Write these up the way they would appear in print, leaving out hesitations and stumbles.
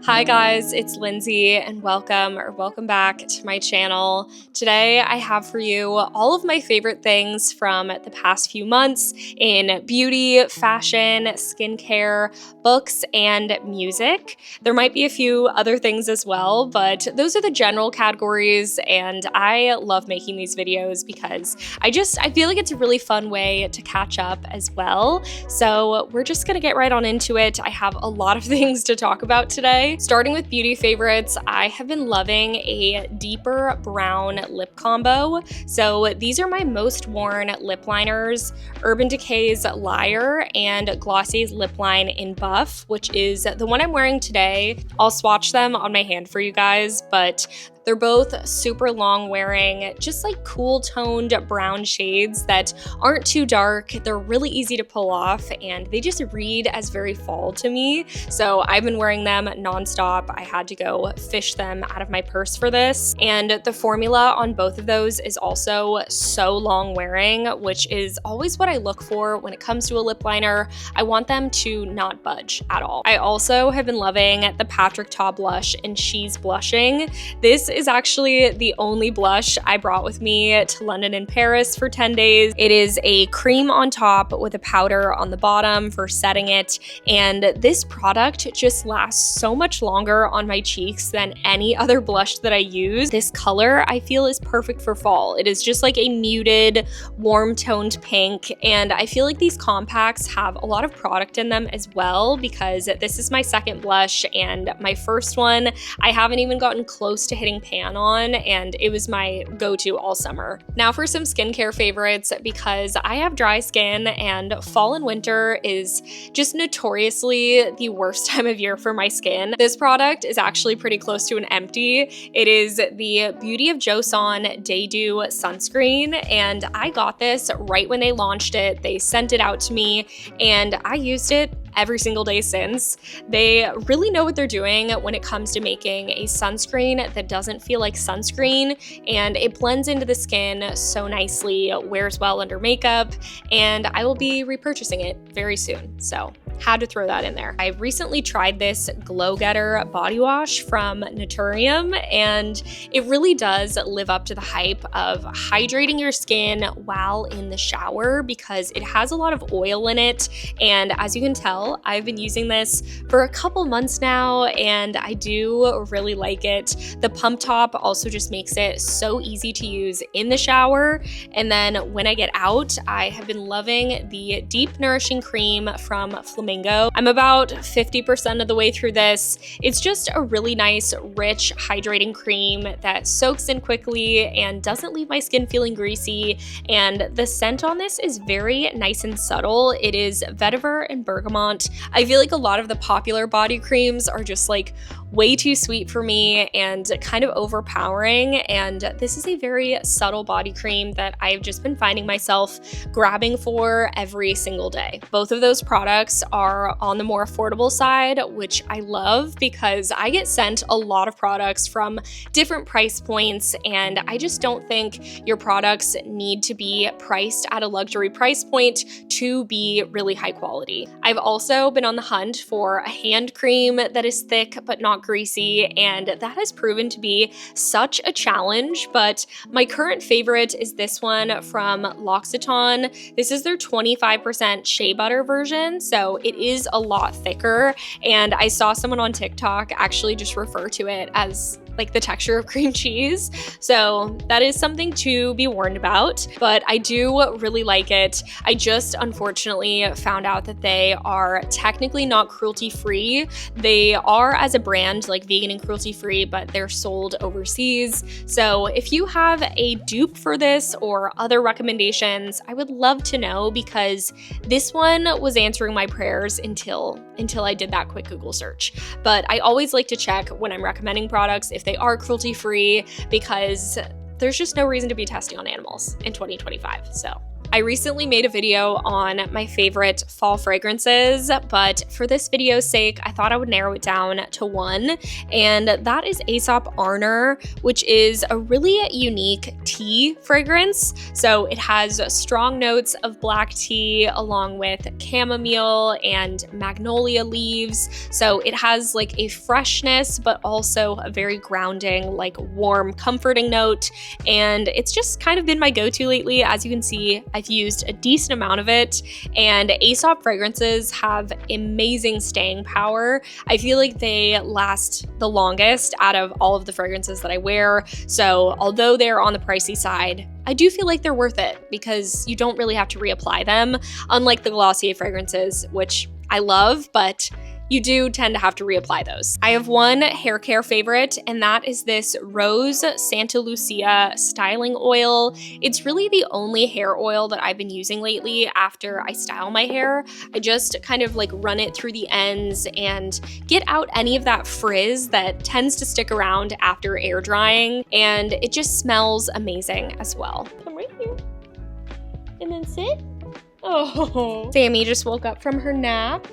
Hi guys, it's Lindsay and welcome back to my channel. Today I have for you all of my favorite things from the past few months in beauty, fashion, skincare, books, and music. There might be a few other things as well, but those are the general categories, and I love making these videos because I feel like it's a really fun way to catch up as well. So we're just gonna get right on into it. I have a lot of things to talk about today. Starting with beauty favorites, I have been loving a deeper brown lip combo. So these are my most worn lip liners: Urban Decay's Liar and Glossy's Lip Line in Buff, which is the one I'm wearing today. I'll swatch them on my hand for you guys, but they're both super long wearing, just like cool toned brown shades that aren't too dark. They're really easy to pull off and they just read as very fall to me. So I've been wearing them nonstop. I had to go fish them out of my purse for this. And the formula on both of those is also so long wearing, which is always what I look for when it comes to a lip liner. I want them to not budge at all. I also have been loving the Patrick Ta blush in She's Blushing. This is actually the only blush I brought with me to London and Paris for 10 days. It is a cream on top with a powder on the bottom for setting it, and this product just lasts so much longer on my cheeks than any other blush that I use. This color I feel is perfect for fall. It is just like a muted, warm toned pink, and I feel like these compacts have a lot of product in them as well, because this is my second blush, and my first one I haven't even gotten close to hitting pan on, and it was my go-to all summer. Now for some skincare favorites, because I have dry skin and fall and winter is just notoriously the worst time of year for my skin. This product is actually pretty close to an empty. It is the Beauty of Joseon Day Dew sunscreen, and I got this right when they launched it. They sent it out to me and I used it every single day since. They really know what they're doing when it comes to making a sunscreen that doesn't feel like sunscreen, and it blends into the skin so nicely, wears well under makeup, and I will be repurchasing it very soon. So had to throw that in there. I recently tried this Glow Getter body wash from Naturium, and it really does live up to the hype of hydrating your skin while in the shower, because it has a lot of oil in it. And as you can tell, I've been using this for a couple months now, and I do really like it. The pump top also just makes it so easy to use in the shower. And then when I get out, I have been loving the Deep Nourishing Cream from Flamingo. I'm about 50% of the way through this. It's just a really nice, rich, hydrating cream that soaks in quickly and doesn't leave my skin feeling greasy. And the scent on this is very nice and subtle. It is vetiver and bergamot. I feel like a lot of the popular body creams are just like way too sweet for me and kind of overpowering, and this is a very subtle body cream that I've just been finding myself grabbing for every single day. Both of those products are on the more affordable side, which I love because I get sent a lot of products from different price points, and I just don't think your products need to be priced at a luxury price point to be really high quality. I've also been on the hunt for a hand cream that is thick but not greasy, and that has proven to be such a challenge, but my current favorite is this one from L'Occitane. This is their 25% shea butter version, so it is a lot thicker, and I saw someone on TikTok actually just refer to it as like the texture of cream cheese. So that is something to be warned about, but I do really like it. I just unfortunately found out that they are technically not cruelty-free. They are as a brand like vegan and cruelty-free, but they're sold overseas. So if you have a dupe for this or other recommendations, I would love to know, because this one was answering my prayers until I did that quick Google search. But I always like to check when I'm recommending products if they are cruelty-free, because there's just no reason to be testing on animals in 2025. So I recently made a video on my favorite fall fragrances, but for this video's sake, I thought I would narrow it down to one, and that is Aesop Arner, which is a really unique tea fragrance. So it has strong notes of black tea along with chamomile and magnolia leaves. So it has like a freshness, but also a very grounding, like warm, comforting note. And it's just kind of been my go-to lately. As you can see, I've used a decent amount of it, and Aesop fragrances have amazing staying power. I feel like they last the longest out of all of the fragrances that I wear. So although they're on the pricey side, I do feel like they're worth it because you don't really have to reapply them, unlike the Glossier fragrances, which I love, but you do tend to have to reapply those. I have one hair care favorite, and that is this Rose Santa Lucia styling oil. It's really the only hair oil that I've been using lately after I style my hair. I just kind of like run it through the ends and get out any of that frizz that tends to stick around after air drying, and it just smells amazing as well. Come right here, and then sit. Oh, Sammy just woke up from her nap,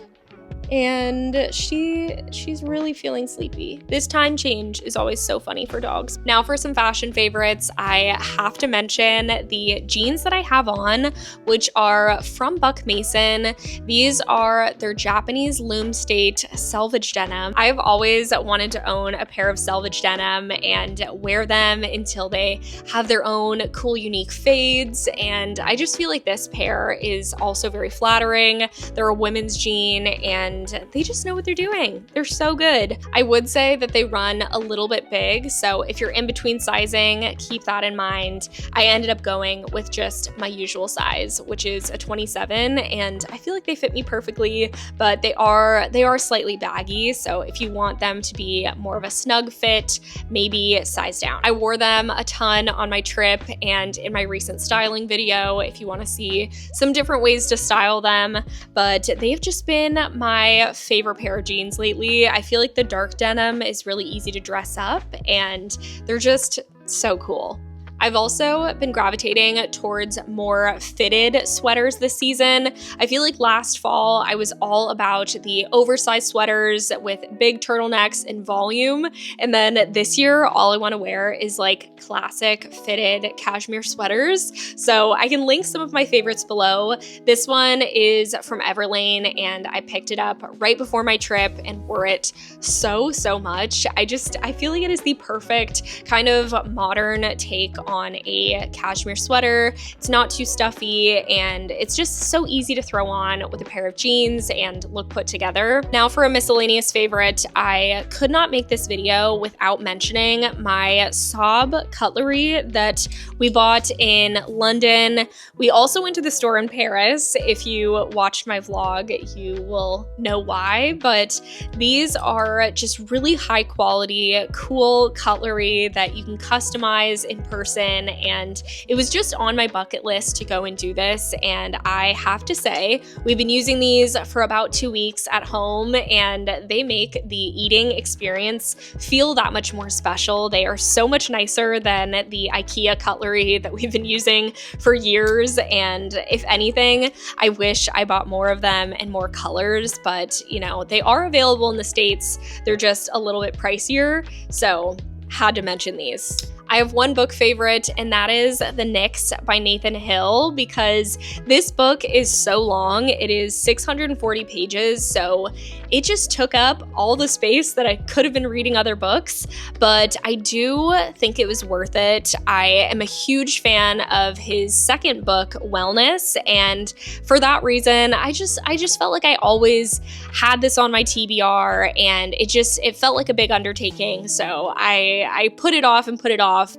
and she's really feeling sleepy. This time change is always so funny for dogs. Now for some fashion favorites, I have to mention the jeans that I have on, which are from Buck Mason. These are their Japanese loom state selvage denim. I've always wanted to own a pair of selvage denim and wear them until they have their own cool, unique fades. And I just feel like this pair is also very flattering. They're a women's jean, and they just know what they're doing. They're so good. I would say that they run a little bit big, so if you're in between sizing, keep that in mind. I ended up going with just my usual size, which is a 27, and I feel like they fit me perfectly, but they are slightly baggy, so if you want them to be more of a snug fit, maybe size down. I wore them a ton on my trip and in my recent styling video if you want to see some different ways to style them, but they've just been my favorite pair of jeans lately. I feel like the dark denim is really easy to dress up, and they're just so cool. I've also been gravitating towards more fitted sweaters this season. I feel like last fall I was all about the oversized sweaters with big turtlenecks and volume, and then this year all I want to wear is like classic fitted cashmere sweaters. So I can link some of my favorites below. This one is from Everlane, and I picked it up right before my trip and wore it so much. I feel like it is the perfect kind of modern take on a cashmere sweater. It's not too stuffy, and it's just so easy to throw on with a pair of jeans and look put together. Now for a miscellaneous favorite, I could not make this video without mentioning my Sob cutlery that we bought in London. We also went to the store in Paris. If you watched my vlog, you will know why, but these are just really high quality, cool cutlery that you can customize in person, and it was just on my bucket list to go and do this, and I have to say we've been using these for about 2 weeks at home, and they make the eating experience feel that much more special. They are so much nicer than the IKEA cutlery that we've been using for years, and if anything, I wish I bought more of them and more colors, but you know, they are available in the States. They're just a little bit pricier, so had to mention these. I have one book favorite, and that is The Nyx by Nathan Hill, because this book is so long. It is 640 pages, so it just took up all the space that I could have been reading other books, but I do think it was worth it. I am a huge fan of his second book, Wellness, and for that reason, I just felt like I always had this on my TBR, and it felt like a big undertaking, so I put it off,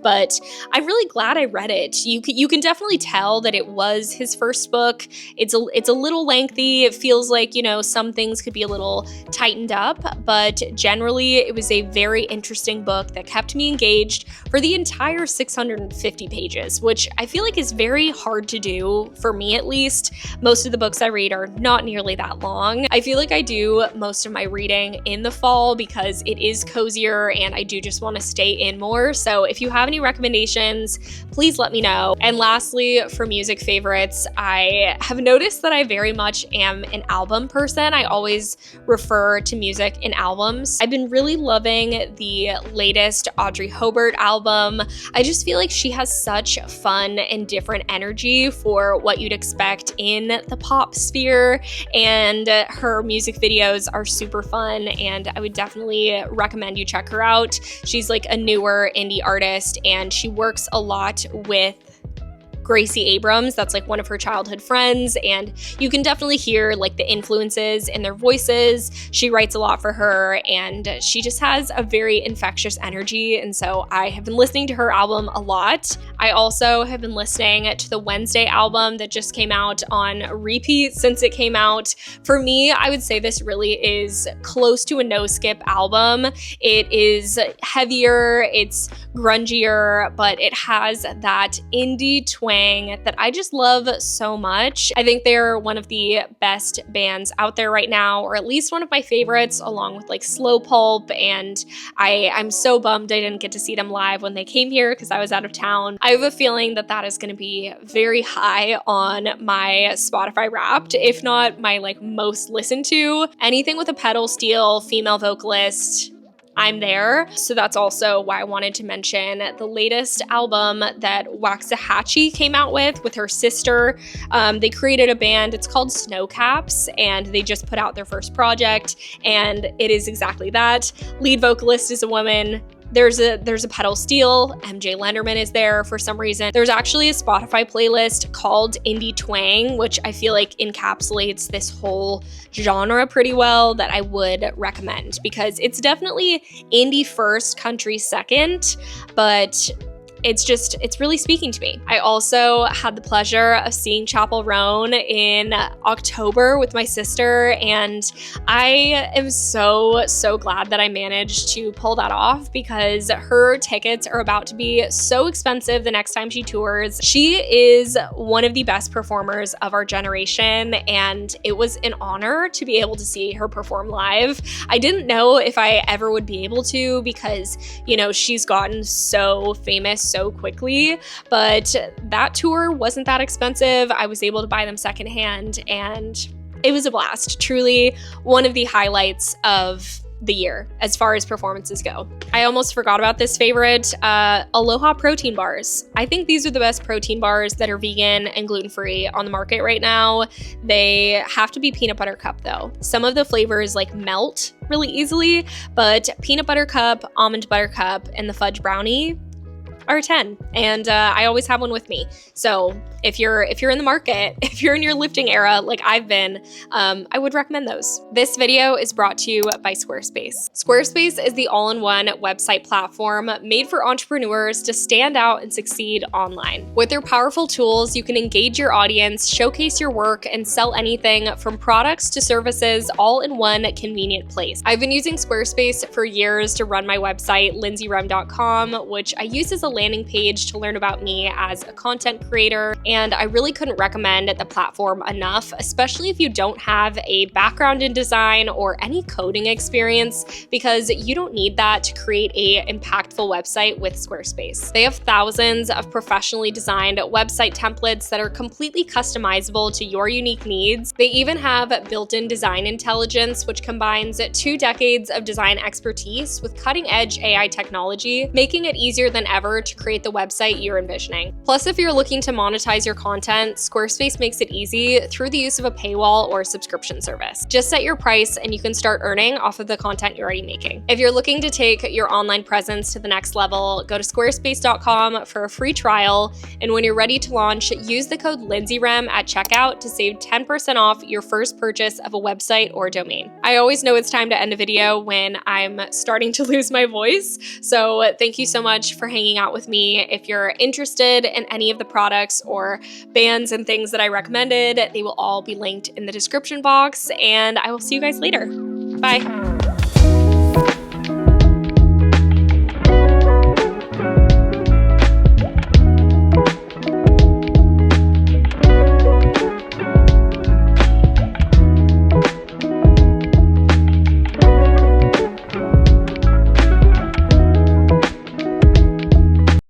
but I'm really glad I read it. You can definitely tell that it was his first book. It's a little lengthy. It feels like, you know, some things could be a little little tightened up, but generally it was a very interesting book that kept me engaged for the entire 650 pages, which I feel like is very hard to do, for me at least. Most of the books I read are not nearly that long. I feel like I do most of my reading in the fall because it is cozier and I do just want to stay in more. So if you have any recommendations, please let me know. And lastly, for music favorites, I have noticed that I very much am an album person. I always refer to music in albums. I've been really loving the latest Audrey Hobert album. I just feel like she has such fun and different energy for what you'd expect in the pop sphere, and her music videos are super fun, and I would definitely recommend you check her out. She's like a newer indie artist, and she works a lot with Gracie Abrams. That's like one of her childhood friends, and you can definitely hear like the influences in their voices. She writes a lot for her, and she just has a very infectious energy, and so I have been listening to her album a lot. I also have been listening to the Wednesday album that just came out on repeat since it came out. For me, I would say this really is close to a no-skip album. It is heavier, it's grungier, but it has that indie twang that I just love so much. I think they're one of the best bands out there right now, or at least one of my favorites, along with like Slow Pulp, and I'm so bummed I didn't get to see them live when they came here because I was out of town. I have a feeling that that is going to be very high on my Spotify Wrapped, if not my like most listened to. Anything with a pedal steel female vocalist, I'm there. So that's also why I wanted to mention the latest album that Waxahachie came out with her sister. They created a band, it's called Snocaps, and they just put out their first project, and it is exactly that. Lead vocalist is a woman. There's a pedal steel. MJ Lenderman is there for some reason. There's actually a Spotify playlist called Indie Twang, which I feel like encapsulates this whole genre pretty well, that I would recommend because it's definitely indie first, country second, but it's really speaking to me. I also had the pleasure of seeing Chapel Roan in October with my sister, and I am so glad that I managed to pull that off because her tickets are about to be so expensive the next time she tours. She is one of the best performers of our generation, and it was an honor to be able to see her perform live. I didn't know if I ever would be able to because, you know, she's gotten so famous so quickly, but that tour wasn't that expensive. I was able to buy them secondhand, and it was a blast. Truly one of the highlights of the year as far as performances go. I almost forgot about this favorite, Aloha protein bars. I think these are the best protein bars that are vegan and gluten-free on the market right now. They have to be peanut butter cup though. Some of the flavors like melt really easily, but peanut butter cup, almond butter cup, and the fudge brownie are a 10, and I always have one with me. So if you're in the market, if you're in your lifting era like I've been, I would recommend those. This video is brought to you by Squarespace. Squarespace is the all-in-one website platform made for entrepreneurs to stand out and succeed online. With their powerful tools, you can engage your audience, showcase your work, and sell anything from products to services all in one convenient place. I've been using Squarespace for years to run my website, lindseyrem.com, which I use as a landing page to learn about me as a content creator, and I really couldn't recommend the platform enough, especially if you don't have a background in design or any coding experience, because you don't need that to create a impactful website with Squarespace. They have thousands of professionally designed website templates that are completely customizable to your unique needs. They even have built-in design intelligence, which combines 2 decades of design expertise with cutting-edge AI technology, making it easier than ever to create the website you're envisioning. Plus, if you're looking to monetize your content, Squarespace makes it easy through the use of a paywall or subscription service. Just set your price and you can start earning off of the content you're already making. If you're looking to take your online presence to the next level, go to squarespace.com for a free trial, and when you're ready to launch, use the code lindseyrem at checkout to save 10% off your first purchase of a website or domain. I always know it's time to end a video when I'm starting to lose my voice, so thank you so much for hanging out with me. If you're interested in any of the products or bands and things that I recommended, they will all be linked in the description box, and I will see you guys later. Bye.